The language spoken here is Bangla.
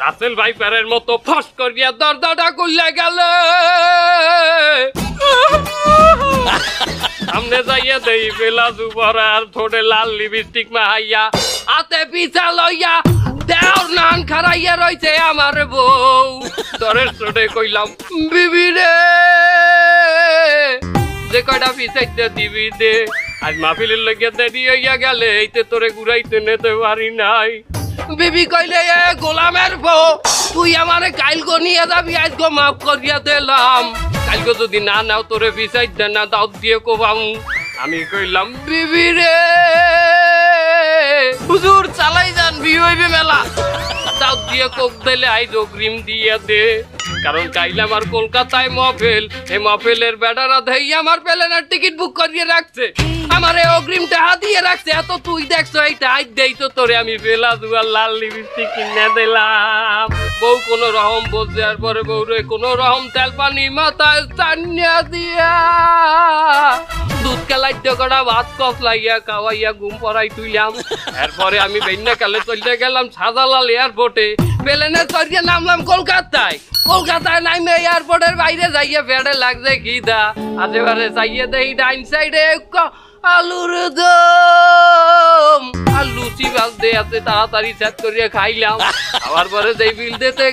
রাসেল ভাইপারের মতো ফস করিয়া দরজাটা খুলে গেল। সামনে যাইয়া দেই বেলা জুবরা আর ঠোঁটে লাল লিপস্টিক মাহাইয়া হাতে পিছা লইয়া দেওর নান খারাইয়া রইছে আমার বউ। তরের ঠোঁটে কইলাম বিবি রে, যে কয়টা পিছাইতে দিবি দে, আজ মাহফিলের লইয়া দেরি হইয়া গেলে এইতে তোরে ঘুরাইতে নিতে পারি নাই। বিবি কইলে এ গোলামের বউ, তুই আমারে কাইলগো নিয়ে যাবি, আজগো মাফ করিয়া দিলাম, কাইলগো যদি না নাও তোরে পিছাইতে না দাও দিয়ে কোবাম। আমি কইলাম বিবি রে, হুজুর চালাই যান, বিয়ে হইবে মেলা, দাও দিয়ে কোক দিলে আইজ অগ্রিম দিয়ে দে, কারণ কাইলে আমার কলকাতায় মহফিল, এই মহফিলের বেটারা দেই আমার প্লেনের টিকিট বুক করিয়ে রাখছে, আমারে অগ্রিম টাকা দিয়ে রাখছে। এত তুই দেখছো এইটা আজ দেই তো তোরে আমি বেলা দুয়ার লাল লিপস্টিক কিনে দিলাম। বউ কোন রকম বসে আর পরে বউরে কোন রকম তেল পানি মাথায় চানিয়া দিয়া দুধ কেলাইতে কটা ভাত কফলাইয়া খাওয়াইয়া ঘুম পড়াই তুইলাম। এরপরে আমি বেন্যা কালে চলতে গেলাম শাহজালাল এয়ারপোর্টে, প্লেনে চড়িয়ে নামলাম কলকাতায়। কলকাতায় নামে এয়ারপোর্টের বাইরে যাইয়া পেটে লাগছে খিদা, আশেপাশে যাইয়ে দেই ডাইন সাইডে আলুর দম আর লুচি বাজতে আছে, তাড়াতাড়ি সেট করিয়া খাইলাম। আবার পরে যেই বিল দিতে